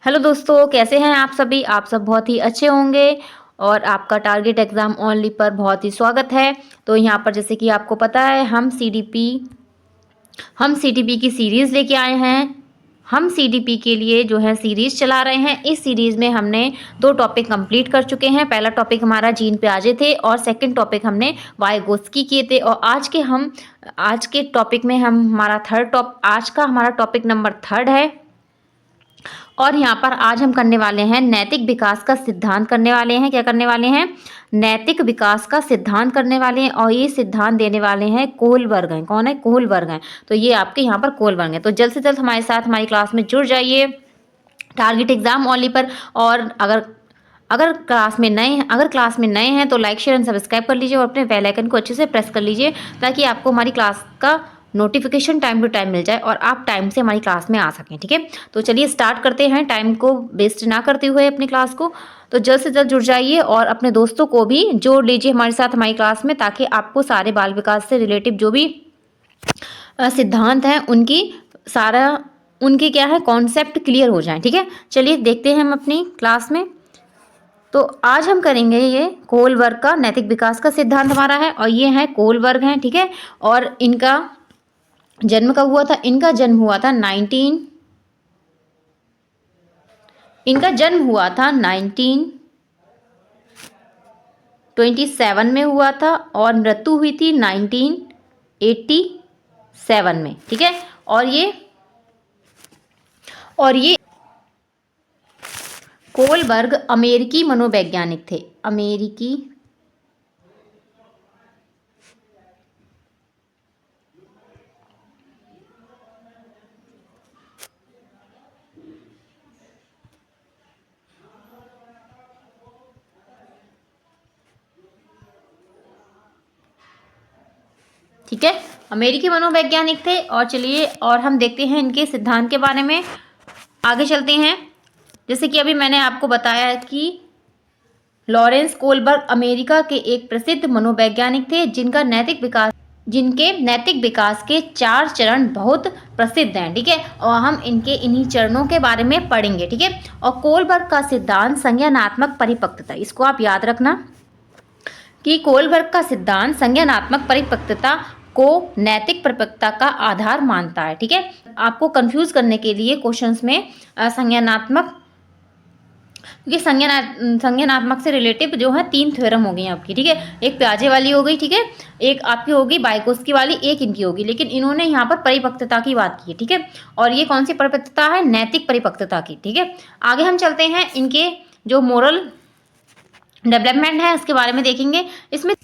Hello दोस्तों, कैसे हैं आप सभी? आप सब बहुत ही अच्छे होंगे और आपका टारगेट एग्ज़ाम ओनली पर बहुत ही स्वागत है। तो यहाँ पर जैसे कि आपको पता है हम सीटीपी की सीरीज़ लेके आए हैं। हम सीटीपी के लिए जो है सीरीज़ चला रहे हैं। इस सीरीज़ में हमने 2 टॉपिक कंप्लीट कर चुके हैं। पहला टॉपिक हमारा जीन पियाजे थे और सेकंड टॉपिक हमने वाइगोत्स्की किए थे और आज के टॉपिक में आज का हमारा टॉपिक नंबर 3 है। और यहाँ पर आज हम करने वाले हैं नैतिक विकास का सिद्धांत करने वाले हैं। क्या करने वाले हैं? नैतिक विकास का सिद्धांत करने वाले हैं और ये सिद्धांत देने वाले हैं कोहलबर्ग हैं। कौन है? कोहलबर्ग हैं। तो ये आपके यहाँ पर कोहलबर्ग हैं। तो जल्द से जल्द हमारे साथ हमारी क्लास में जुड़ जाइए टारगेट एग्जाम ओनली पर। और अगर क्लास में नए हैं तो लाइक शेयर एंड सब्सक्राइब कर लीजिए और अपने बेल आइकन को अच्छे से प्रेस कर लीजिए ताकि आपको हमारी क्लास का नोटिफिकेशन टाइम टू टाइम मिल जाए और आप टाइम से हमारी क्लास में आ सकें। ठीक है, तो चलिए स्टार्ट करते हैं, टाइम को वेस्ट ना करते हुए अपनी क्लास को। तो जल्द से जल्द जुड़ जाइए और अपने दोस्तों को भी जोड़ लीजिए हमारे साथ हमारी क्लास में, ताकि आपको सारे बाल विकास से रिलेटिव जो भी सिद्धांत हैं उनके क्या है कॉन्सेप्ट क्लियर हो जाए। ठीक है, चलिए देखते हैं हम अपनी क्लास में। तो आज हम करेंगे ये कोहलबर्ग का नैतिक विकास का सिद्धांत हमारा है और ये है कोहलबर्ग हैं। ठीक है, और इनका जन्म कब हुआ था? इनका जन्म हुआ था 1927 में हुआ था और मृत्यु हुई थी 1987 में। ठीक है, और ये कोहलबर्ग अमेरिकी मनोवैज्ञानिक थे। ठीक है, अमेरिकी मनोवैज्ञानिक थे। और चलिए और हम देखते हैं इनके सिद्धांत के बारे में, आगे चलते हैं। जैसे कि अभी मैंने आपको बताया कि लॉरेंस कोहलबर्ग अमेरिका के एक प्रसिद्ध मनोवैज्ञानिक थे जिनके नैतिक विकास के 4 चरण बहुत प्रसिद्ध हैं। ठीक है, और हम इन्हीं चरणों के बारे में पढ़ेंगे। ठीक है, और कोहलबर्ग का सिद्धांत संज्ञानात्मक परिपक्वता, इसको आप याद रखना कि कोहलबर्ग का सिद्धांत संज्ञानात्मक परिपक्वता को नैतिक परिपक्वता का आधार मानता है। ठीक है, आपको कंफ्यूज करने के लिए क्वेश्चंस में संज्ञानात्मक से रिलेटिव जो है 3 थ्योरम हो गई आपकी। ठीक है, एक पियाजे वाली हो गई, ठीक है, एक आपकी होगी वाइगोत्स्की वाली, एक इनकी होगी, लेकिन इन्होंने यहाँ पर परिपक्वता की बात की है। ठीक है, और ये कौन सी परिपक्वता है? नैतिक परिपक्वता की। ठीक है, आगे हम चलते हैं, इनके जो मोरल डेवलपमेंट है उसके बारे में देखेंगे। इसमें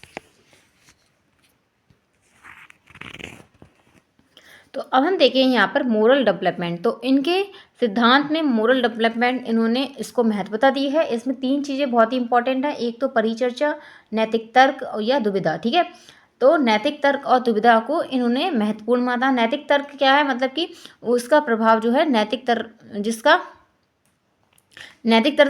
तो अब हम देखें यहाँ पर मोरल डेवलपमेंट। तो इनके सिद्धांत में मोरल डेवलपमेंट इन्होंने इसको महत्वता दी है। इसमें 3 चीज़ें बहुत ही इंपॉर्टेंट है। एक तो परिचर्चा, नैतिक तर्क या दुविधा। ठीक है, तो नैतिक तर्क और दुविधा को इन्होंने महत्वपूर्ण माना। नैतिक तर्क क्या है? मतलब कि उसका प्रभाव जो है नैतिक तर्क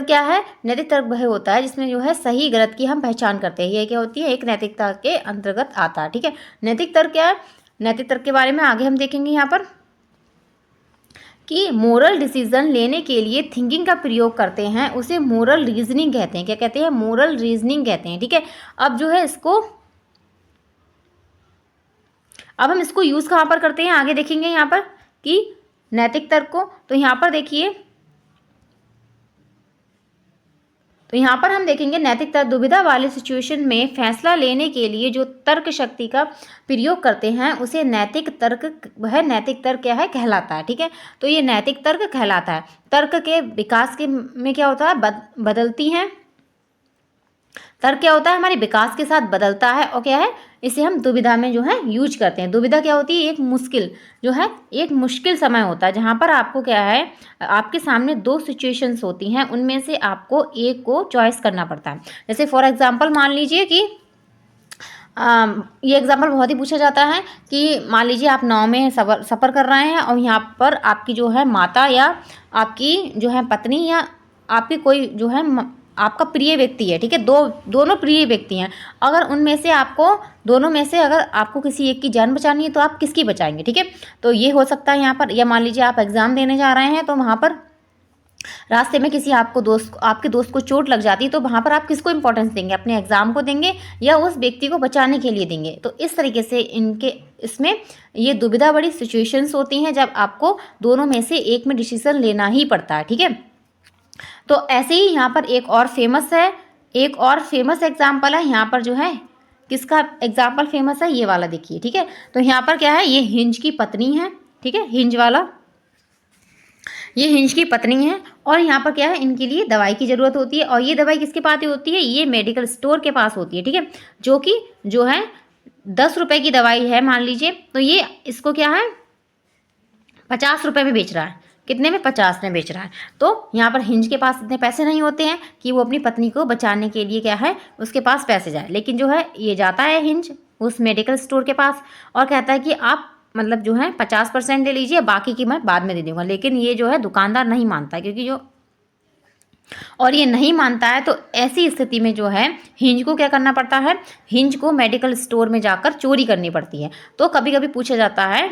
क्या है? नैतिक तर्क वह होता है जिसमें जो है सही गलत की हम पहचान करते हैं। ये क्या होती है? एक नैतिकता के अंतर्गत आता है। ठीक है, नैतिक तर्क क्या है? नैतिक तर्क के बारे में आगे हम देखेंगे यहाँ पर कि मोरल डिसीजन लेने के लिए थिंकिंग का प्रयोग करते हैं, उसे मोरल रीजनिंग कहते हैं। क्या कहते हैं? मोरल रीजनिंग कहते हैं। ठीक है, अब हम इसको यूज़ कहाँ पर करते हैं आगे देखेंगे यहाँ पर कि नैतिक तर्क को। तो यहाँ पर देखिए, तो यहाँ पर हम देखेंगे नैतिक तर्क दुविधा वाले सिचुएशन में फैसला लेने के लिए जो तर्क शक्ति का प्रयोग करते हैं उसे नैतिक तर्क क्या है? कहलाता है। ठीक है, तो ये नैतिक तर्क कहलाता है। तर्क के विकास के में क्या होता है? बदलती हैं। तर्क क्या होता है? हमारे विकास के साथ बदलता है और क्या है? इसे हम दुविधा में जो है यूज करते हैं। दुविधा क्या होती है? एक मुश्किल समय होता है जहाँ पर आपको क्या है, आपके सामने 2 सिचुएशंस होती हैं, उनमें से आपको एक को चॉइस करना पड़ता है। जैसे फॉर एग्जांपल मान लीजिए कि ये एग्जांपल बहुत ही पूछा जाता है कि मान लीजिए आप नाव में सफ़र कर रहे हैं और यहाँ पर आपकी जो है माता या आपकी जो है पत्नी या आपकी कोई जो है आपका प्रिय व्यक्ति है। ठीक है, दोनों प्रिय व्यक्ति हैं। दोनों में से अगर आपको किसी एक की जान बचानी है तो आप किसकी बचाएंगे? ठीक है, तो ये हो सकता है यहाँ पर, या मान लीजिए आप एग्ज़ाम देने जा रहे हैं तो वहाँ पर रास्ते में किसी आपके दोस्त को चोट लग जाती है तो वहाँ पर आप किसको इंपॉर्टेंस देंगे, अपने एग्ज़ाम को देंगे या उस व्यक्ति को बचाने के लिए देंगे। तो इस तरीके से इसमें ये दुविधा बड़ी सिचुएशंस होती हैं जब आपको दोनों में से एक में डिसीजन लेना ही पड़ता है, ठीक है। तो ऐसे ही यहाँ पर एक और फेमस एग्जाम्पल है, यहाँ पर जो है किसका एग्जाम्पल फेमस है, ये वाला देखिए, ठीक है। तो यहाँ पर क्या है, ये हिंज की पत्नी है, ठीक है, हिंज वाला, ये हिंज की पत्नी है और यहाँ पर क्या है, इनके लिए दवाई की ज़रूरत होती है और ये दवाई किसके पास होती है, ये मेडिकल स्टोर के पास होती है, ठीक है, जो है 10 रुपये की दवाई है मान लीजिए, तो ये इसको क्या है 50 रुपये में बेच रहा है, कितने में, 50 में बेच रहा है। तो यहाँ पर हिंज के पास इतने पैसे नहीं होते हैं कि वो अपनी पत्नी को बचाने के लिए क्या है उसके पास पैसे जाए, लेकिन जो है ये जाता है हिंज उस मेडिकल स्टोर के पास और कहता है कि आप मतलब जो है 50% ले लीजिए, बाकी की मैं बाद में दे दूँगा। लेकिन ये जो है दुकानदार नहीं मानता, क्योंकि ये नहीं मानता है, तो ऐसी स्थिति में जो है हिंज को क्या करना पड़ता है, हिंज को मेडिकल स्टोर में जाकर चोरी करनी पड़ती है। तो कभी कभी पूछा जाता है,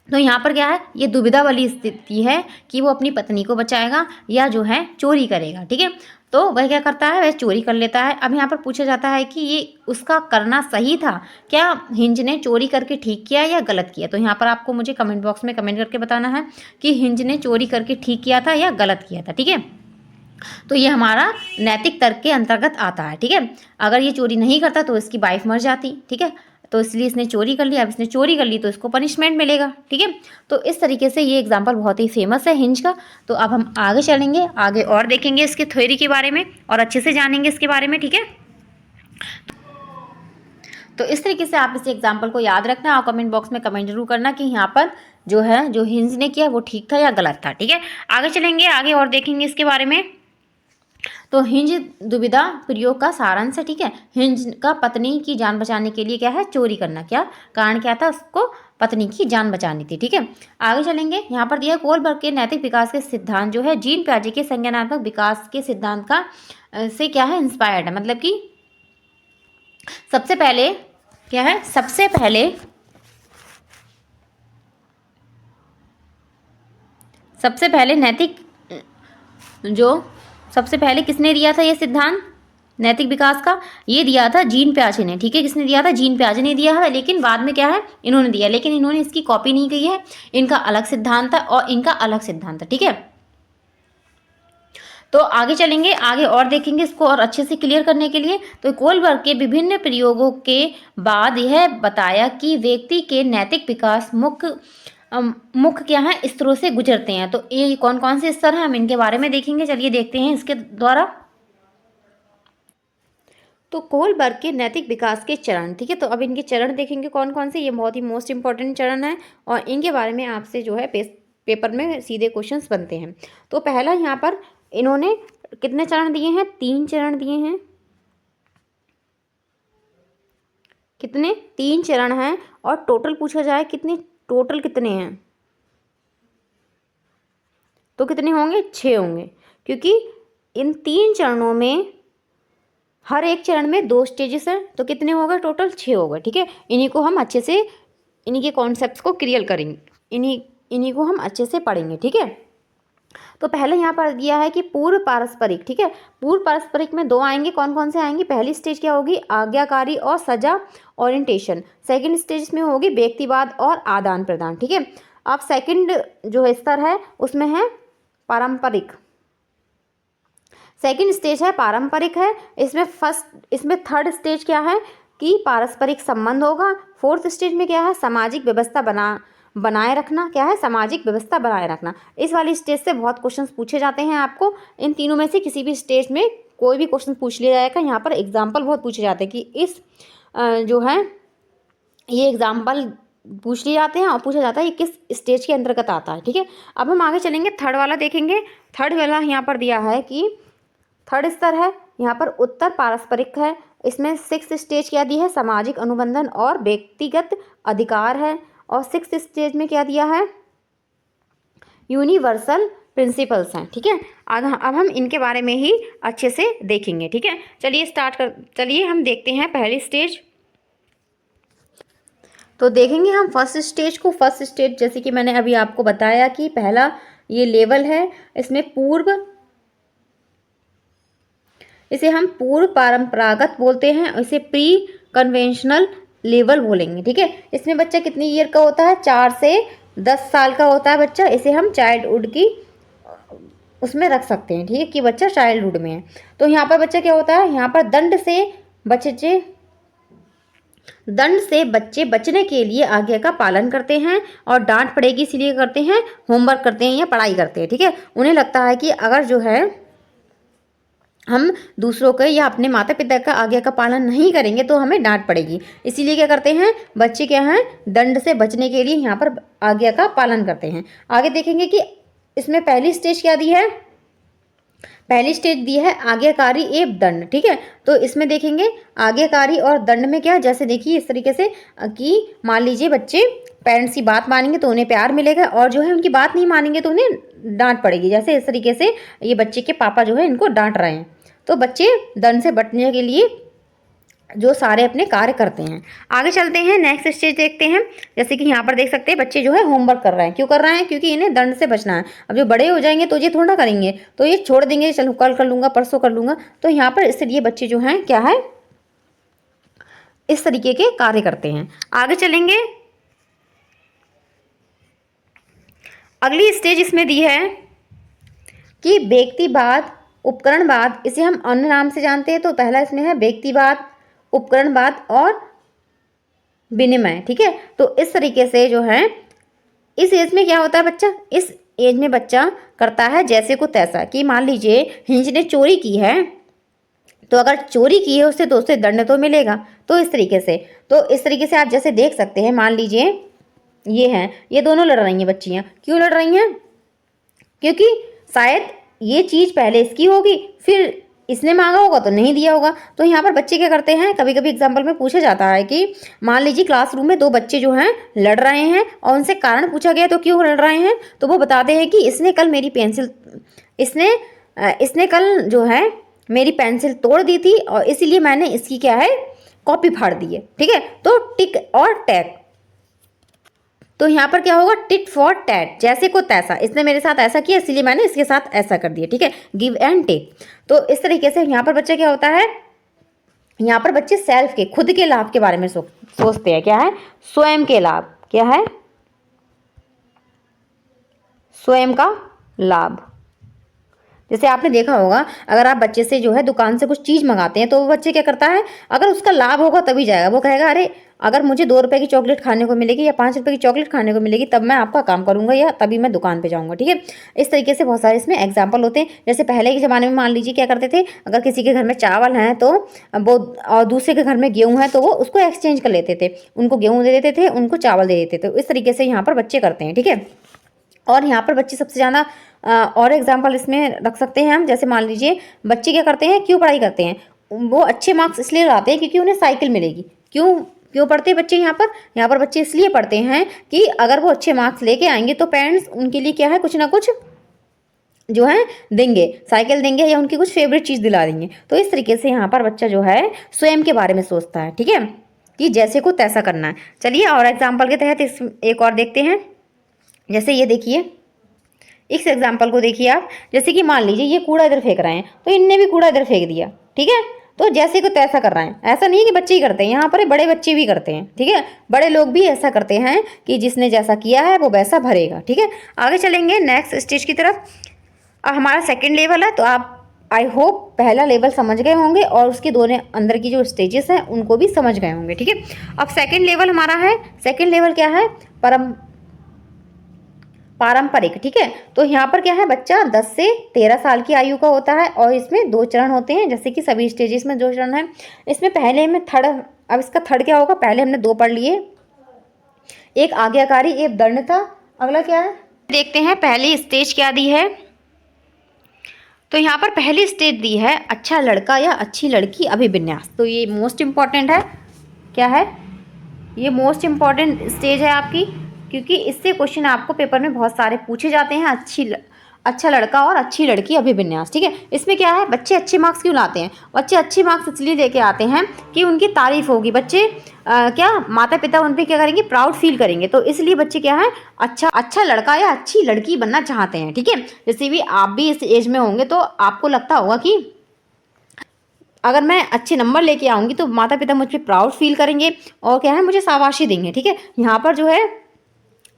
तो यहाँ पर क्या है, ये दुविधा वाली स्थिति है कि वो अपनी पत्नी को बचाएगा या जो है चोरी करेगा, ठीक है। तो वह क्या करता है, वह चोरी कर लेता है। अब यहाँ पर पूछा जाता है कि ये उसका करना सही था, क्या हिंज ने चोरी करके ठीक किया या गलत किया। तो यहाँ पर आपको मुझे कमेंट बॉक्स में कमेंट करके बताना है कि हिंज ने चोरी करके ठीक किया था या गलत किया था, ठीक है। तो ये हमारा नैतिक तर्क के अंतर्गत आता है, ठीक है। अगर ये चोरी नहीं करता तो इसकी वाइफ मर जाती, ठीक है, तो इसलिए इसने चोरी कर लिया। अब इसने चोरी कर ली तो इसको पनिशमेंट मिलेगा, ठीक है। तो इस तरीके से ये एग्जाम्पल बहुत ही फेमस है हिंज का। तो अब हम आगे चलेंगे, आगे और देखेंगे इसके थ्योरी के बारे में और अच्छे से जानेंगे इसके बारे में, ठीक है। तो इस तरीके से आप इस एग्जाम्पल को याद रखना और कमेंट बॉक्स में कमेंट जरूर करना कि यहाँ पर जो हिंज ने किया वो ठीक था या गलत था, ठीक है। आगे चलेंगे, आगे और देखेंगे इसके बारे में। तो हिंज दुविधा प्रयोग का सारांश है, ठीक है। हिंज का पत्नी की जान बचाने के लिए क्या है, चोरी करना, क्या कारण क्या था, उसको पत्नी की जान बचानी थी, ठीक है। आगे चलेंगे, यहाँ पर दिया कोलबर्ग के नैतिक विकास के सिद्धांत जो है जीन पियाजे के संज्ञानात्मक विकास के सिद्धांत का से क्या है इंस्पायर्ड है। मतलब कि सबसे पहले क्या है, सबसे पहले नैतिक सबसे पहले किसने दिया था ये सिद्धांत नैतिक विकास का, ये दिया था जीन पियाजे ने, ठीक है। किसने दिया था, जीन पियाजे ने दिया है, लेकिन बाद में क्या है इन्होंने दिया, लेकिन इन्होंने इसकी कॉपी नहीं की है, इनका अलग सिद्धांत था और इनका अलग सिद्धांत था, ठीक है। तो आगे चलेंगे, आगे और देखेंगे इसको और अच्छे से क्लियर करने के लिए। तो कोलबर्ग के विभिन्न प्रयोगों के बाद यह बताया कि व्यक्ति के नैतिक विकास मुख्य क्या है स्तरों से गुजरते हैं। तो ये कौन कौन से स्तर हैं हम इनके बारे में देखेंगे, चलिए देखते हैं इसके द्वारा। तो कोलबर्ग के नैतिक विकास के चरण, ठीक है। तो अब इनके चरण देखेंगे कौन कौन से, ये बहुत ही मोस्ट इंपॉर्टेंट चरण है और इनके बारे में आपसे जो है पेपर में सीधे क्वेश्चंस बनते हैं। तो पहला यहाँ पर इन्होंने कितने चरण दिए हैं, 3 चरण दिए हैं, कितने, 3 चरण हैं। और टोटल पूछा जाए टोटल कितने हैं, तो कितने होंगे, 6 होंगे, क्योंकि इन 3 चरणों में हर एक चरण में 2 स्टेजेस हैं, तो कितने हो गए, टोटल 6 हो गए, ठीक है। इन्हीं को हम अच्छे से इन्हीं के कॉन्सेप्ट्स को क्लियर करेंगे, इन्हीं को हम अच्छे से पढ़ेंगे, ठीक है। तो पहले यहाँ पर दिया है कि पूर्व पारस्परिक, ठीक है। पूर्व पारस्परिक में 2 आएंगे, कौन कौन से आएंगे, पहली स्टेज क्या होगी, आज्ञाकारी और सजा ओरिएंटेशन। सेकंड स्टेज में होगी व्यक्तिवाद और आदान प्रदान, ठीक है। अब सेकंड जो स्तर है उसमें है पारंपरिक, सेकंड स्टेज है पारंपरिक है। इसमें थर्ड स्टेज क्या है कि पारस्परिक संबंध होगा। फोर्थ स्टेज में क्या है, सामाजिक व्यवस्था बनाए रखना, क्या है, सामाजिक व्यवस्था बनाए रखना। इस वाली स्टेज से बहुत क्वेश्चंस पूछे जाते हैं आपको, इन तीनों में से किसी भी स्टेज में कोई भी क्वेश्चन पूछ लिया जाएगा। यहाँ पर एग्जाम्पल बहुत पूछे जाते हैं कि इस जो है ये एग्जाम्पल पूछ लिए जाते हैं और पूछा जाता है ये किस स्टेज के अंतर्गत आता है, ठीक है। अब हम आगे चलेंगे, थर्ड वाला देखेंगे। थर्ड वाला यहाँ पर दिया है कि थर्ड स्तर है, यहाँ पर उत्तर पारस्परिक है। इसमें 6th स्टेज क्या दी है, सामाजिक अनुबंधन और व्यक्तिगत अधिकार है। और 6th स्टेज में क्या दिया है, यूनिवर्सल प्रिंसिपल्स हैं, ठीक है। अब हम इनके बारे में ही अच्छे से देखेंगे, ठीक है। चलिए हम देखते हैं पहली स्टेज। तो देखेंगे हम फर्स्ट स्टेज को। फर्स्ट स्टेज जैसे कि मैंने अभी आपको बताया कि पहला ये लेवल है, इसमें इसे हम पूर्व परंपरागत बोलते हैं, इसे प्री कन्वेंशनल लेवल बोलेंगे। ठीक है, इसमें बच्चा कितनी ईयर का होता है, 4 से 10 साल का होता है बच्चा, इसे हम चाइल्डहुड की उसमें रख सकते हैं। ठीक है, कि बच्चा चाइल्डहुड में है। तो यहाँ पर बच्चा क्या होता है, यहाँ पर दंड से बच्चे बचने के लिए आज्ञा का पालन करते हैं, और डांट पड़ेगी इसलिए करते हैं, होमवर्क करते हैं या पढ़ाई करते हैं। ठीक है, उन्हें लगता है कि अगर जो है हम दूसरों के या अपने माता पिता का आज्ञा का पालन नहीं करेंगे तो हमें डांट पड़ेगी, इसीलिए क्या करते हैं बच्चे, क्या हैं, दंड से बचने के लिए यहाँ पर आज्ञा का पालन करते हैं। आगे देखेंगे कि इसमें पहली स्टेज क्या दी है, पहली स्टेज दी है आज्ञाकारी एवं दंड। ठीक है, तो इसमें देखेंगे आज्ञाकारी और दंड में क्या, जैसे देखिए इस तरीके से कि मान लीजिए बच्चे पेरेंट्स की बात मानेंगे तो उन्हें प्यार मिलेगा, और जो है उनकी बात नहीं मानेंगे तो उन्हें डांट पड़ेगी। जैसे इस तरीके से ये बच्चे के पापा जो है इनको डांट रहे हैं, तो बच्चे दंड से बचने के लिए जो सारे अपने कार्य करते हैं। आगे चलते हैं, नेक्स्ट स्टेज देखते हैं। जैसे कि यहाँ पर देख सकते हैं बच्चे जो है होमवर्क कर रहे हैं। क्यों कर रहे हैं, क्योंकि इन्हें दंड से बचना है। अब जो बड़े हो जाएंगे तो ये थोड़ा ना करेंगे, तो ये छोड़ देंगे, चलो कल कर लूँगा, परसों कर लूँगा। तो यहाँ पर इसलिए बच्चे जो हैं क्या है, इस तरीके के कार्य करते हैं। आगे चलेंगे, अगली स्टेज इसमें दी है कि व्यक्तिवाद उपकरणवाद, इसे हम अन्य नाम से जानते हैं। तो पहला इसमें है व्यक्तिवाद, उपकरणवाद और विनिमय। ठीक है, तो इस तरीके से जो है इस एज में क्या होता है बच्चा, इस एज में बच्चा करता है जैसे को तैसा, कि मान लीजिए हिंज ने चोरी की है, तो अगर चोरी की है उससे तो उसे दंड तो मिलेगा। तो इस तरीके से आप जैसे देख सकते हैं, मान लीजिए ये दोनों लड़ रही हैं बच्चियाँ। क्यों लड़ रही हैं, क्योंकि शायद ये चीज़ पहले इसकी होगी, फिर इसने मांगा होगा तो नहीं दिया होगा। तो यहाँ पर बच्चे क्या करते हैं, कभी कभी एग्जाम्पल में पूछा जाता है कि मान लीजिए क्लासरूम में 2 बच्चे जो हैं लड़ रहे हैं, और उनसे कारण पूछा गया तो क्यों लड़ रहे हैं, तो वो बताते हैं कि इसने कल जो है मेरी पेंसिल तोड़ दी थी, और इसीलिए मैंने इसकी क्या है कॉपी फाड़ दी है। ठीक है, तो टिक और टैग, तो यहाँ पर क्या होगा, टिट फॉर टैट, जैसे को तैसा, इसने मेरे साथ ऐसा किया इसलिए मैंने इसके साथ ऐसा कर दिया। ठीक है, गिव एंड टेक। तो इस तरीके से यहाँ पर बच्चे क्या होता है, यहाँ पर बच्चे सेल्फ के, खुद के लाभ के बारे में सोचते हैं। क्या है, स्वयं के लाभ, क्या है, स्वयं का लाभ। जैसे आपने देखा होगा, अगर आप बच्चे से जो है दुकान से कुछ चीज़ मंगाते हैं तो वो बच्चे क्या करता है, अगर उसका लाभ होगा तभी जाएगा। वो कहेगा अरे अगर मुझे 2 रुपये की चॉकलेट खाने को मिलेगी या 5 रुपये की चॉकलेट खाने को मिलेगी तब मैं आपका काम करूंगा, या तभी मैं दुकान पे जाऊंगा। ठीक है, इस तरीके से बहुत सारे इसमें एग्जाम्पल होते हैं। जैसे पहले के ज़माने में मान लीजिए क्या करते थे, अगर किसी के घर में चावल हैं तो वो, और दूसरे के घर में गेहूँ है तो वो उसको एक्सचेंज कर लेते थे, उनको गेहूँ दे देते थे, उनको चावल दे देते थे। इस तरीके से यहाँ पर बच्चे करते हैं। ठीक है, और यहाँ पर बच्चे सबसे ज़्यादा और एग्जाम्पल इसमें रख सकते हैं हम। जैसे मान लीजिए बच्चे क्या करते हैं, क्यों पढ़ाई करते हैं, वो अच्छे मार्क्स इसलिए लाते हैं क्योंकि उन्हें साइकिल मिलेगी। क्यों पढ़ते हैं बच्चे यहाँ पर बच्चे इसलिए पढ़ते हैं कि अगर वो अच्छे मार्क्स लेके आएंगे तो पेरेंट्स उनके लिए क्या है, कुछ ना कुछ जो है देंगे, साइकिल देंगे या उनकी कुछ फेवरेट चीज़ दिला देंगे। तो इस तरीके से यहाँ पर बच्चा जो है स्वयं के बारे में सोचता है। ठीक है, कि जैसे को तैसा करना है। चलिए और एग्जाम्पल के तहत एक और देखते हैं। जैसे ये देखिए, इस एग्जाम्पल को देखिए आप, जैसे कि मान लीजिए ये कूड़ा इधर फेंक रहे हैं तो इनने भी कूड़ा इधर फेंक दिया। ठीक है, तो जैसे को तैसा कर रहे हैं। ऐसा नहीं है कि बच्चे ही करते हैं, यहाँ पर बड़े बच्चे भी करते हैं। ठीक है, बड़े लोग भी ऐसा करते हैं कि जिसने जैसा किया है वो वैसा भरेगा। ठीक है, आगे चलेंगे नेक्स्ट स्टेज की तरफ। हमारा सेकेंड लेवल है, तो आप आई होप पहला लेवल समझ गए होंगे और उसके दोनों अंदर की जो स्टेजेस हैं उनको भी समझ गए होंगे। ठीक है, अब सेकेंड लेवल हमारा है। सेकेंड लेवल क्या है, पारंपरिक। ठीक है, तो यहाँ पर क्या है, बच्चा 10 से 13 साल की आयु का होता है, और इसमें 2 चरण होते हैं। जैसे कि सभी स्टेजेस में 2 चरण है। इसमें पहले में थर्ड, अब इसका थर्ड क्या होगा, पहले हमने 2 पढ़ लिए, एक आज्ञाकारी एक दंड था। अगला क्या है, देखते हैं पहली स्टेज क्या दी है। तो यहाँ पर पहली स्टेज दी है अच्छा लड़का या अच्छी लड़की अभिविन्यास। तो ये मोस्ट इम्पॉर्टेंट है। क्या है, ये मोस्ट इम्पॉर्टेंट स्टेज है आपकी, क्योंकि इससे क्वेश्चन आपको पेपर में बहुत सारे पूछे जाते हैं। अच्छा लड़का और अच्छी लड़की अभिविन्यास। ठीक है, इसमें क्या है, बच्चे अच्छे मार्क्स क्यों लाते हैं? बच्चे अच्छे मार्क्स इसलिए लेके आते हैं कि उनकी तारीफ होगी, बच्चे क्या माता पिता उन पर क्या करेंगे, प्राउड फील करेंगे। तो इसलिए बच्चे क्या है, अच्छा लड़का या अच्छी लड़की बनना चाहते हैं। ठीक है, जैसे भी आप भी इस एज में होंगे तो आपको लगता होगा कि अगर मैं अच्छे नंबर लेके आऊँगी तो माता पिता मुझ पर प्राउड फील करेंगे और क्या है, मुझे शाबाशी देंगे। ठीक है, यहाँ पर जो है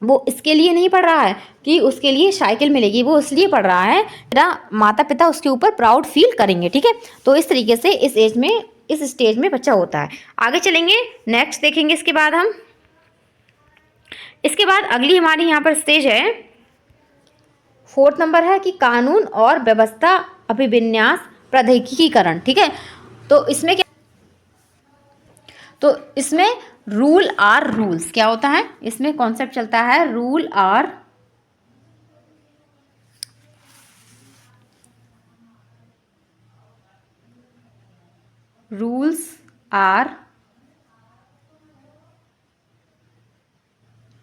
वो इसके लिए नहीं पढ़ रहा है कि उसके लिए साइकिल मिलेगी, वो इसलिए पढ़ रहा है मेरा माता पिता उसके ऊपर प्राउड फील करेंगे। ठीक है, तो इस तरीके से इस एज में, इस स्टेज में बच्चा होता है। आगे चलेंगे, नेक्स्ट देखेंगे। इसके बाद अगली हमारी यहाँ पर स्टेज है, 4th नंबर है कि कानून और व्यवस्था अभिविन्यास प्रौद्योगिकीकरण। ठीक है, तो इसमें रूल आर रूल्स क्या होता है, इसमें कॉन्सेप्ट चलता है rule are rules are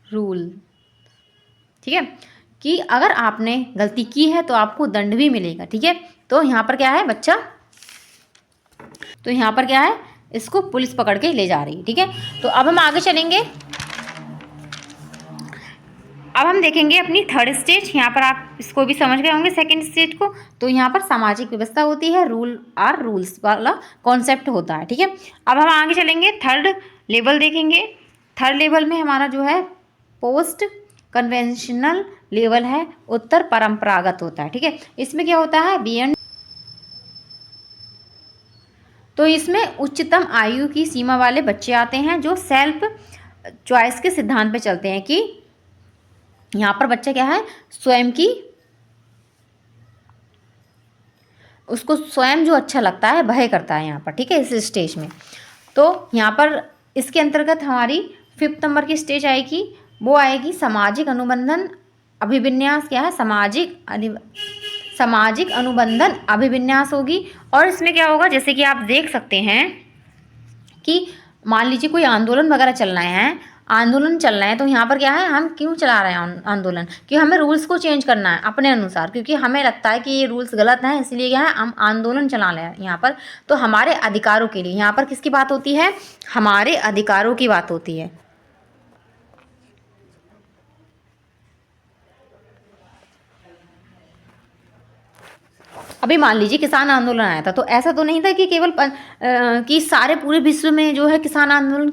rule. ठीक है, कि अगर आपने गलती की है तो आपको दंड भी मिलेगा। ठीक है, तो यहाँ पर क्या है बच्चा, तो यहाँ पर क्या है, इसको पुलिस पकड़ के ले जा रही है। ठीक है, तो अब हम आगे चलेंगे। अब हम देखेंगे अपनी 3rd स्टेज। यहाँ पर आप इसको भी समझ गए होंगे 2nd स्टेज को। तो यहाँ पर सामाजिक व्यवस्था होती है, रूल आर रूल्स वाला कॉन्सेप्ट होता है। ठीक है, अब हम आगे चलेंगे, 3rd लेवल देखेंगे। 3rd लेवल में हमारा जो है पोस्ट कन्वेंशनल लेवल है, उत्तर परंपरागत होता है। ठीक है, इसमें क्या होता है, बियॉन्ड, तो इसमें उच्चतम आयु की सीमा वाले बच्चे आते हैं जो सेल्फ चॉइस के सिद्धांत पे चलते हैं कि यहाँ पर बच्चा क्या है, स्वयं की, उसको स्वयं जो अच्छा लगता है वह करता है यहाँ पर। ठीक है, इस स्टेज में। तो यहाँ पर इसके अंतर्गत हमारी 5th नंबर की स्टेज आएगी, वो आएगी सामाजिक अनुबंधन अभिविन्यास। क्या है, सामाजिक अनुबंधन अभिविन्यास होगी। और इसमें क्या होगा, जैसे कि आप देख सकते हैं कि मान लीजिए कोई आंदोलन वगैरह चलना है, तो यहाँ पर क्या है, हम क्यों चला रहे हैं आंदोलन, कि हमें रूल्स को चेंज करना है अपने अनुसार, क्योंकि हमें लगता है कि ये रूल्स गलत हैं, इसलिए क्या है, हम आंदोलन चला रहे हैं यहाँ पर। तो हमारे अधिकारों के लिए, यहाँ पर किसकी बात होती है, हमारे अधिकारों की बात होती है। अभी मान लीजिए किसान आंदोलन आया था, तो ऐसा तो नहीं था कि केवल कि सारे पूरे विश्व में जो है किसान आंदोलन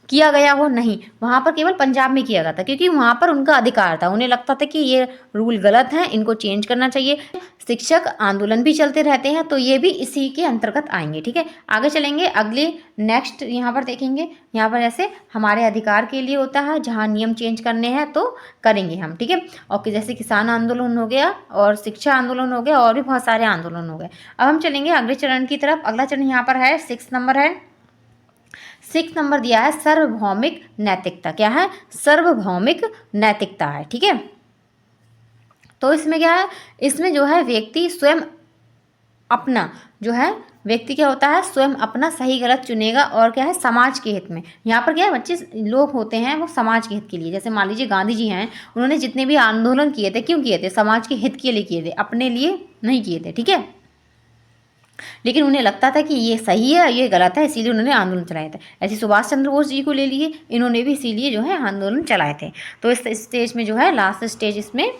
किया गया हो, नहीं, वहाँ पर केवल पंजाब में किया गया था, क्योंकि वहाँ पर उनका अधिकार था, उन्हें लगता था कि ये रूल गलत हैं, इनको चेंज करना चाहिए। शिक्षक आंदोलन भी चलते रहते हैं, तो ये भी इसी के अंतर्गत आएंगे। ठीक है, आगे चलेंगे, अगले नेक्स्ट यहाँ पर देखेंगे। यहाँ पर जैसे हमारे अधिकार के लिए होता है, जहाँ नियम चेंज करने हैं तो करेंगे हम। ठीक है, और जैसे किसान आंदोलन हो गया और शिक्षा आंदोलन हो गया और भी बहुत सारे आंदोलन हो गए। अब हम चलेंगे अगले चरण की तरफ। अगला चरण यहाँ पर है 6 नंबर है। 6 नंबर दिया है सार्वभौमिक नैतिकता। क्या है, सार्वभौमिक नैतिकता है। ठीक है, तो इसमें क्या है, इसमें जो है व्यक्ति स्वयं अपना जो है, व्यक्ति क्या होता है, स्वयं अपना सही गलत चुनेगा, और क्या है, समाज के हित में। यहाँ पर क्या है, बच्चे लोग होते हैं वो समाज के हित के लिए, जैसे मान लीजिए गांधी जी हैं, उन्होंने जितने भी आंदोलन किए थे, क्यों किए थे, समाज के हित के लिए किए थे, अपने लिए नहीं किए थे। ठीक है, लेकिन उन्हें लगता था कि ये सही है, ये गलत है, इसीलिए उन्होंने आंदोलन चलाए थे। ऐसे सुभाष चंद्र बोस जी को ले लिए, इन्होंने भी इसीलिए जो है आंदोलन चलाए थे। तो इस स्टेज में जो है लास्ट स्टेज इसमें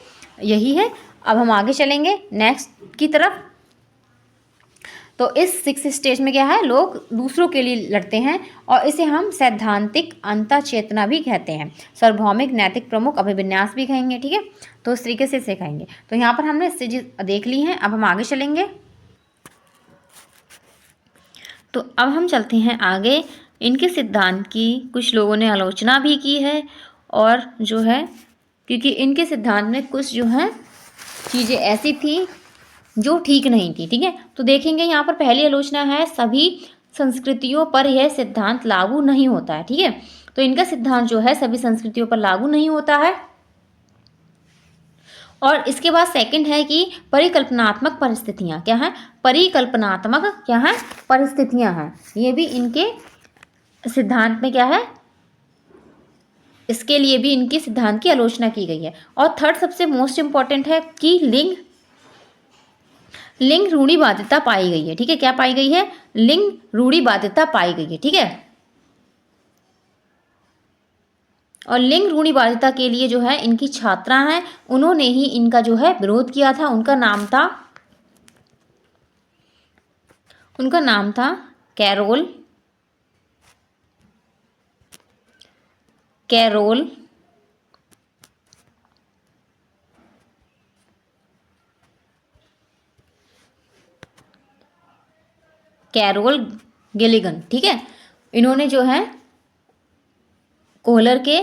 यही है। अब हम आगे चलेंगे नेक्स्ट की तरफ। तो इस 6 स्टेज में क्या है, लोग दूसरों के लिए लड़ते हैं, और इसे हम सैद्धांतिक अंतःचेतना भी कहते हैं, सार्वभौमिक नैतिक प्रमुख अभिविन्यास भी कहेंगे। ठीक है, तो इस तरीके से इसे कहेंगे। तो यहाँ पर हमने स्टेज देख ली हैं, अब हम आगे चलेंगे। तो अब हम चलते हैं आगे। इनके सिद्धांत की कुछ लोगों ने आलोचना भी की है, और जो है क्योंकि इनके सिद्धांत में कुछ जो है चीज़ें ऐसी थी जो ठीक नहीं थी। ठीक है, तो देखेंगे यहाँ पर पहली आलोचना है, सभी संस्कृतियों पर यह सिद्धांत लागू नहीं होता है। ठीक है, तो इनका सिद्धांत जो है सभी संस्कृतियों पर लागू नहीं होता है। और इसके बाद सेकंड है कि परिकल्पनात्मक परिस्थितियाँ। क्या है, परिकल्पनात्मक क्या है, परिस्थितियाँ हैं, ये भी इनके सिद्धांत में क्या है, इसके लिए भी इनके सिद्धांत की आलोचना की गई है। और थर्ड सबसे मोस्ट इंपॉर्टेंट है कि लिंग रूढ़िवादिता पाई गई है। ठीक है, क्या पाई गई है? लिंग रूढ़िवादिता पाई गई है। ठीक है, और लिंग रूढ़िवादिता के लिए जो है इनकी छात्रा हैं, उन्होंने ही इनका जो है विरोध किया था। उनका नाम था कैरोल गिलिगन। ठीक है, इन्होंने जो है कोहलर के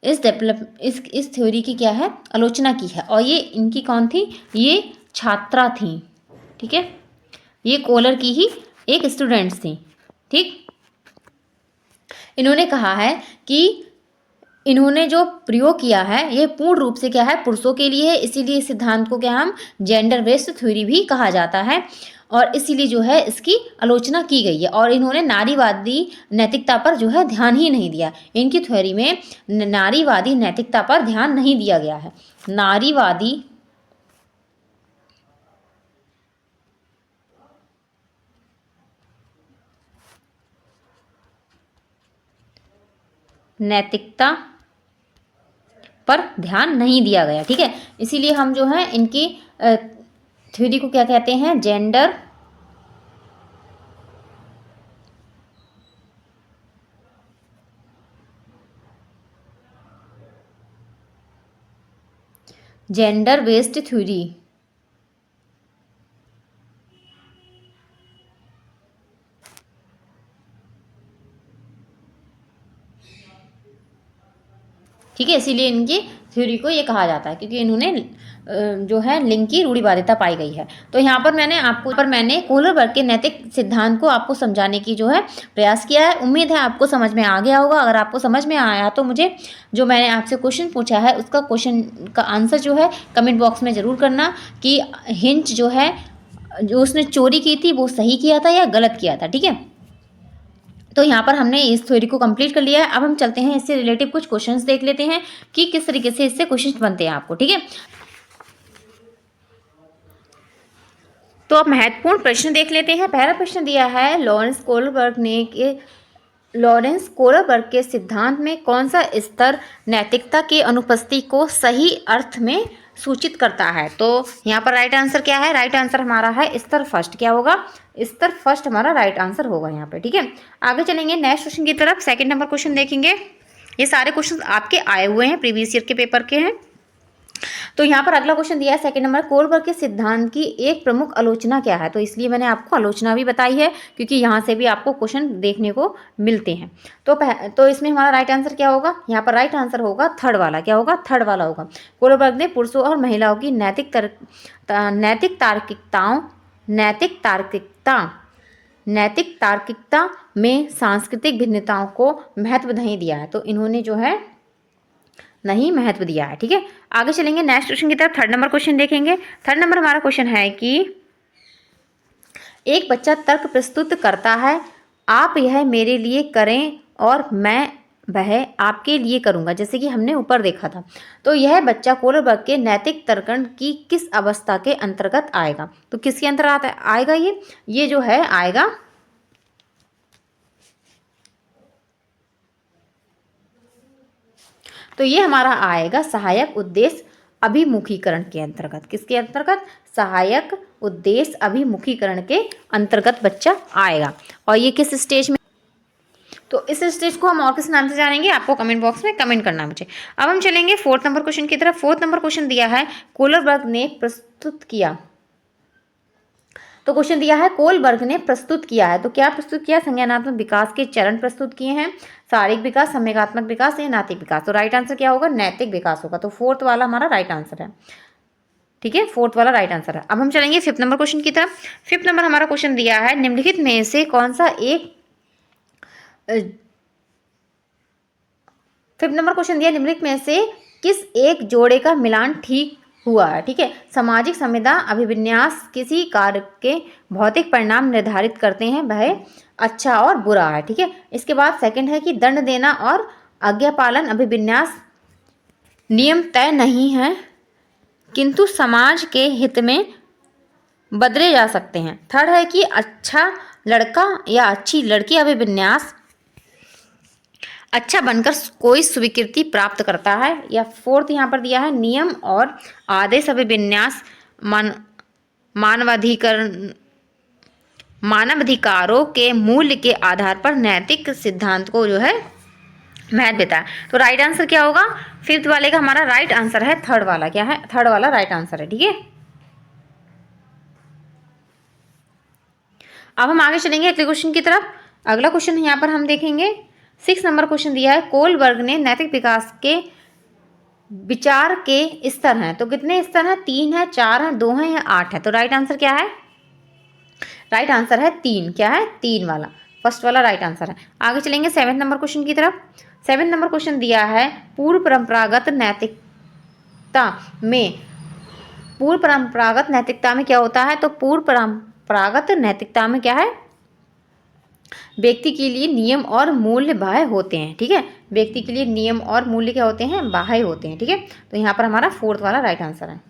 इस थ्योरी की क्या है, आलोचना की है। और ये इनकी कौन थी? ये छात्रा थी। ठीक है, ये कोहलर की ही एक स्टूडेंट्स थी। ठीक, इन्होंने कहा है कि इन्होंने जो प्रयोग किया है ये पूर्ण रूप से क्या है, पुरुषों के लिए है। इसीलिए इस सिद्धांत को क्या हम जेंडर बेस्ड थ्योरी भी कहा जाता है, और इसीलिए जो है इसकी आलोचना की गई है। और इन्होंने नारीवादी नैतिकता पर जो है ध्यान ही नहीं दिया। इनकी थ्योरी में नारीवादी नैतिकता पर ध्यान नहीं दिया गया है। नारीवादी नैतिकता पर ध्यान नहीं दिया गया। ठीक है, इसीलिए हम जो है इनकी थ्योरी को क्या कहते हैं? Gender based theory. ठीक है, इसीलिए इनकी थ्योरी को ये कहा जाता है, क्योंकि इन्होंने जो है लिंग की रूढ़िवादिता पाई गई है। तो यहाँ पर मैंने कोहलर के नैतिक सिद्धांत को आपको समझाने की जो है प्रयास किया है। उम्मीद है आपको समझ में आ गया होगा। अगर आपको समझ में आया तो मुझे जो मैंने आपसे क्वेश्चन पूछा है उसका क्वेश्चन का आंसर जो है कमेंट बॉक्स में ज़रूर करना कि हिंच जो है जो उसने चोरी की थी वो सही किया था या गलत किया था। ठीक है, तो यहाँ पर हमने इस थ्योरी को कंप्लीट कर लिया है। अब हम चलते हैं इससे रिलेटिव कुछ क्वेश्चंस देख लेते हैं कि किस तरीके से इससे क्वेश्चंस बनते हैं आपको। ठीक है, तो अब महत्वपूर्ण प्रश्न देख लेते हैं। पहला प्रश्न दिया है, लॉरेंस कोहलरबर्ग के सिद्धांत में कौन सा स्तर नैतिकता की अनुपस्थिति को सही अर्थ में सूचित करता है? तो यहाँ पर राइट आंसर क्या है? राइट आंसर हमारा है स्तर फर्स्ट। क्या होगा? स्तर फर्स्ट हमारा राइट आंसर होगा यहाँ पे। ठीक है, आगे चलेंगे नेक्स्ट क्वेश्चन की तरफ। सेकंड नंबर क्वेश्चन देखेंगे। ये सारे क्वेश्चन आपके आए हुए हैं, प्रीवियस ईयर के पेपर के हैं। तो यहाँ पर अगला क्वेश्चन दिया है सेकंड नंबर, कोहलरबर्ग के सिद्धांत की एक प्रमुख आलोचना क्या है? तो इसलिए मैंने आपको आलोचना भी बताई है, क्योंकि यहाँ से भी आपको क्वेश्चन देखने को मिलते हैं। तो इसमें हमारा राइट आंसर क्या होगा? यहाँ पर राइट आंसर होगा थर्ड वाला। क्या होगा? थर्ड वाला होगा। कोहलरबर्ग ने पुरुषों और महिलाओं की नैतिक तार्किकता में सांस्कृतिक भिन्नताओं को महत्व नहीं दिया है। तो इन्होंने जो है नहीं महत्व दिया है। ठीक है, आगे चलेंगे नेक्स्ट क्वेश्चन की तरफ। थर्ड नंबर क्वेश्चन देखेंगे। थर्ड नंबर हमारा क्वेश्चन है कि एक बच्चा तर्क प्रस्तुत करता है, आप यह मेरे लिए करें और मैं वह आपके लिए करूंगा, जैसे कि हमने ऊपर देखा था। तो यह बच्चा कोहलरबर्ग के नैतिक तर्कण की किस अवस्था के अंतर्गत आएगा? तो किसके अंतर्गत आएगा? ये जो है आएगा तो ये हमारा आएगा सहायक उद्देश्य अभिमुखीकरण के अंतर्गत। किसके अंतर्गत? सहायक उद्देश्य अभिमुखीकरण के अंतर्गत बच्चा आएगा। और ये किस स्टेज में? तो इस स्टेज को हम और किस नाम से जानेंगे? आपको कमेंट बॉक्स में कमेंट करना मुझे। अब हम चलेंगे फोर्थ नंबर क्वेश्चन की तरफ। फोर्थ नंबर क्वेश्चन दिया है, कोहलरबर्ग ने प्रस्तुत किया। तो क्वेश्चन दिया है कोहलरबर्ग ने प्रस्तुत किया है। तो क्या प्रस्तुत किया? संज्ञानात्मक विकास के चरण प्रस्तुत किए हैं, शारीरिक विकास, संवेगात्मक विकास या नैतिक विकास। तो राइट आंसर क्या होगा? नैतिक विकास होगा। तो फोर्थ वाला हमारा राइट आंसर है। ठीक है, फोर्थ वाला राइट आंसर है। अब हम चलेंगे फिफ्थ नंबर क्वेश्चन की तरफ। फिफ्थ नंबर हमारा क्वेश्चन दिया है, निम्नलिखित में से कौन सा एक फिफ्थ नंबर क्वेश्चन दिया, निम्नलिखित में से किस एक जोड़े का मिलान ठीक हुआ है? ठीक है, सामाजिक संविदा अभिविन्यास किसी कार्य के भौतिक परिणाम निर्धारित करते हैं, वह अच्छा और बुरा है। ठीक है, इसके बाद सेकंड है कि दंड देना और आज्ञा पालन अभिविन्यास नियम तय नहीं है किंतु समाज के हित में बदले जा सकते हैं। थर्ड है कि अच्छा लड़का या अच्छी लड़की अभिविन्यास अच्छा बनकर कोई स्वीकृति प्राप्त करता है। या फोर्थ यहाँ पर दिया है नियम और आदेश अभिविन्यास मानवाधिकारों के मूल्य के आधार पर नैतिक सिद्धांत को जो है महत्व देता है। तो राइट आंसर क्या होगा? फिफ्थ वाले का हमारा राइट आंसर है थर्ड वाला। क्या है? थर्ड वाला राइट आंसर है। ठीक है, अब हम आगे चलेंगे अगले क्वेश्चन की तरफ। अगला क्वेश्चन यहाँ पर हम देखेंगे 6 नंबर क्वेश्चन दिया है। कोलबर्ग ने नैतिक विकास के विचार के स्तर हैं। तो कितने स्तर हैं? 3 है, 4 है, 2 है या 8 है? तो राइट आंसर क्या है? राइट आंसर है 3। क्या है? 3 वाला, फर्स्ट वाला राइट आंसर है। आगे चलेंगे 7 नंबर क्वेश्चन की तरफ। 7 नंबर क्वेश्चन दिया है पूर्व परंपरागत नैतिकता में क्या होता है? तो पूर्व परंपरागत नैतिकता में क्या है? व्यक्ति के लिए नियम और मूल्य बाह्य होते हैं। ठीक है, व्यक्ति के लिए नियम और मूल्य क्या होते हैं? बाह्य होते हैं। ठीक है, तो यहाँ पर हमारा फोर्थ वाला राइट आंसर है।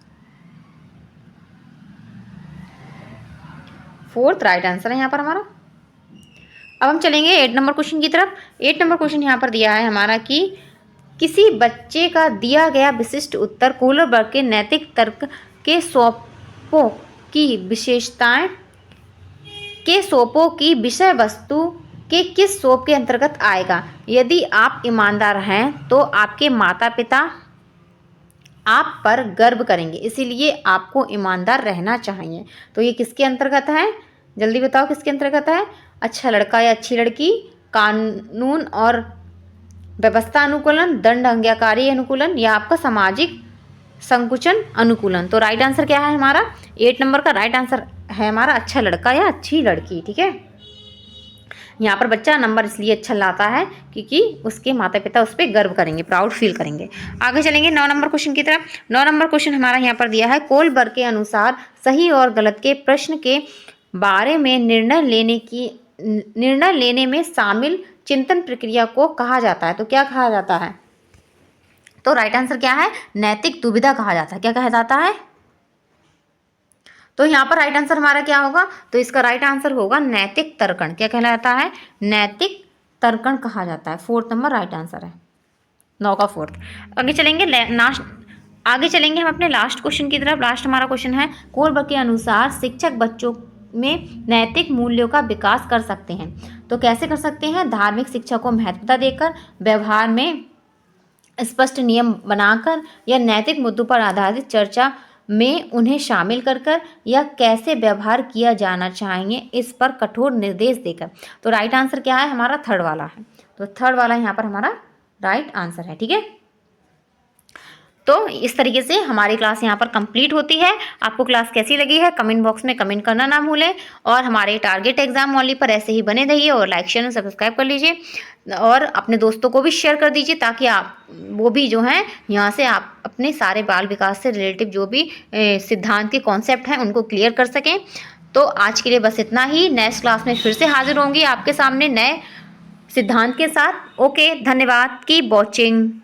फोर्थ राइट आंसर है यहाँ पर हमारा। अब हम चलेंगे 8 नंबर क्वेश्चन की तरफ। 8 नंबर क्वेश्चन यहाँ पर दिया है हमारा कि किसी बच्चे का दिया गया विशिष्ट उत्तर कोलबर्ग के नैतिक तर्क के सोपों की विषय वस्तु के किस सोप के अंतर्गत आएगा? यदि आप ईमानदार हैं तो आपके माता पिता आप पर गर्व करेंगे, इसीलिए आपको ईमानदार रहना चाहिए। तो ये किसके अंतर्गत है? जल्दी बताओ किसके अंतर्गत है? अच्छा लड़का या अच्छी लड़की, कानून और व्यवस्था अनुकूलन, दंड आज्ञाकारी अनुकूलन या आपका सामाजिक संकुचन अनुकूलन। तो राइट आंसर क्या है हमारा? 8 नंबर का राइट आंसर है हमारा अच्छा लड़का या अच्छी लड़की। ठीक है, यहाँ पर बच्चा नंबर इसलिए अच्छा लाता है क्योंकि उसके माता पिता उस पर गर्व करेंगे, प्राउड फील करेंगे। आगे चलेंगे 9 नंबर क्वेश्चन की तरफ। 9 नंबर क्वेश्चन हमारा यहाँ पर दिया है कोलबर्ग के अनुसार सही और गलत के प्रश्न के बारे में निर्णय लेने में शामिल चिंतन प्रक्रिया को कहा जाता है। तो क्या कहा जाता है? तो राइट आंसर क्या है? नैतिक दुविधा कहा जाता है। क्या कहा जाता है? तो यहाँ पर राइट आंसर हमारा क्या होगा? तो इसका राइट आंसर होगा नैतिक तर्कण। क्या कहलाता है? नैतिक तर्कण कहा जाता है। फोर्थ नंबर राइट आंसर है, 9 का फोर्थ। आगे चलेंगे हम अपने लास्ट क्वेश्चन की तरफ। लास्ट हमारा क्वेश्चन है कोलबर्ग के अनुसार शिक्षक बच्चों में नैतिक मूल्यों का विकास कर सकते हैं। तो कैसे कर सकते हैं? धार्मिक शिक्षा को महत्वता देकर, व्यवहार में स्पष्ट नियम बनाकर या नैतिक मुद्दों पर आधारित चर्चा में उन्हें शामिल कर या कैसे व्यवहार किया जाना चाहिए इस पर कठोर निर्देश देकर। तो राइट आंसर क्या है हमारा? थर्ड वाला है। तो थर्ड वाला यहाँ पर हमारा राइट आंसर है। ठीक है, तो इस तरीके से हमारी क्लास यहाँ पर कंप्लीट होती है। आपको क्लास कैसी लगी है कमेंट बॉक्स में कमेंट करना ना भूलें और हमारे टारगेट एग्जाम ओनली पर ऐसे ही बने रहिए और लाइक शेयर सब्सक्राइब कर लीजिए और अपने दोस्तों को भी शेयर कर दीजिए ताकि वो भी जो हैं यहाँ से आप अपने सारे बाल विकास से रिलेटिव जो भी सिद्धांत के कॉन्सेप्ट हैं उनको क्लियर कर सकें। तो आज के लिए बस इतना ही। नेक्स्ट क्लास में फिर से हाजिर होंगी आपके सामने नए सिद्धांत के साथ। ओके, धन्यवाद, कीप वॉचिंग।